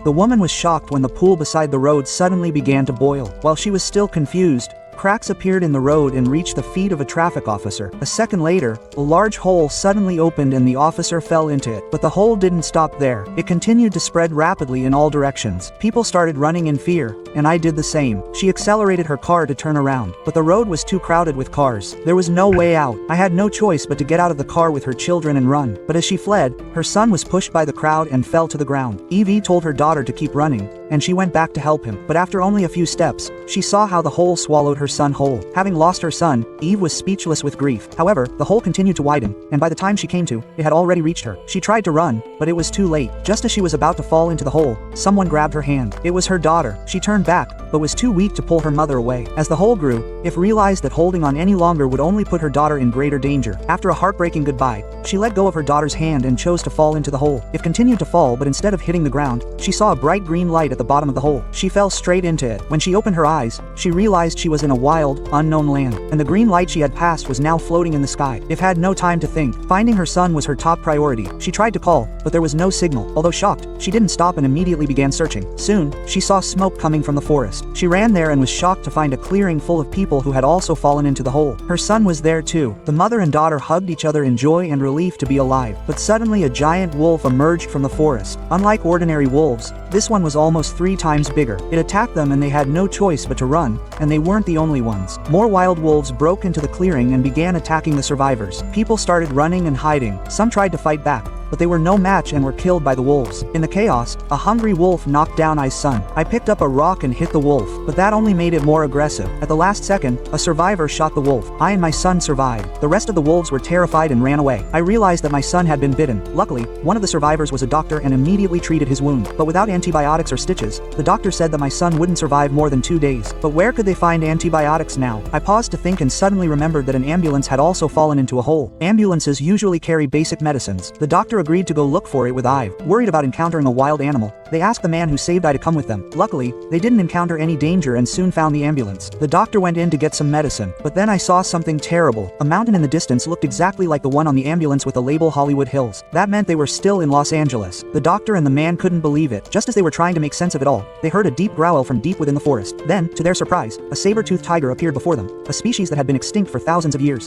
The woman was shocked when the pool beside the road suddenly began to boil. While she was still confused, cracks appeared in the road and reached the feet of a traffic officer. A second later, a large hole suddenly opened and the officer fell into it. But the hole didn't stop there. It continued to spread rapidly in all directions. People started running in fear, and I did the same. She accelerated her car to turn around, but the road was too crowded with cars. There was no way out. I had no choice but to get out of the car with her children and run. But as she fled, her son was pushed by the crowd and fell to the ground. Evie told her daughter to keep running, and she went back to help him. But after only a few steps, she saw how the hole swallowed her son whole. Having lost her son, Eve was speechless with grief. However, the hole continued to widen, and by the time she came to, it had already reached her. She tried to run, but it was too late. Just as she was about to fall into the hole, someone grabbed her hand. It was her daughter. She turned back, but was too weak to pull her mother away. As the hole grew, Eve realized that holding on any longer would only put her daughter in greater danger. After a heartbreaking goodbye, she let go of her daughter's hand and chose to fall into the hole. Eve continued to fall, but instead of hitting the ground, she saw a bright green light at the bottom of the hole. She fell straight into it. When she opened her eyes, she realized she was in a wild, unknown land, and the green light she had passed was now floating in the sky. Eve had no time to think. Finding her son was her top priority. She tried to call, but there was no signal. Although shocked, she didn't stop and immediately began searching. Soon, she saw smoke coming from the forest. She ran there and was shocked to find a clearing full of people who had also fallen into the hole. Her son was there too. The mother and daughter hugged each other in joy and relief to be alive. But suddenly a giant wolf emerged from the forest. Unlike ordinary wolves, this one was almost 3 times bigger. It attacked them and they had no choice but to run, and they weren't the only ones. More wild wolves broke into the clearing and began attacking the survivors. People started running and hiding. Some tried to fight back, but they were no match and were killed by the wolves. In the chaos, a hungry wolf knocked down I's son. I picked up a rock and hit the wolf, but that only made it more aggressive. At the last second, a survivor shot the wolf. I and my son survived. The rest of the wolves were terrified and ran away. I realized that my son had been bitten. Luckily, one of the survivors was a doctor and immediately treated his wound. But without antibiotics or stitches, the doctor said that my son wouldn't survive more than 2 days. But where could they find antibiotics now? I paused to think and suddenly remembered that an ambulance had also fallen into a hole. Ambulances usually carry basic medicines. The doctor agreed to go look for it with Ive. Worried about encountering a wild animal, they asked the man who saved I to come with them. Luckily, they didn't encounter any danger and soon found the ambulance. The doctor went in to get some medicine, but then I saw something terrible. A mountain in the distance looked exactly like the one on the ambulance with the label Hollywood Hills. That meant they were still in Los Angeles. The doctor and the man couldn't believe it. Just as they were trying to make sense of it all, they heard a deep growl from deep within the forest. Then, to their surprise, a saber-toothed tiger appeared before them, a species that had been extinct for thousands of years.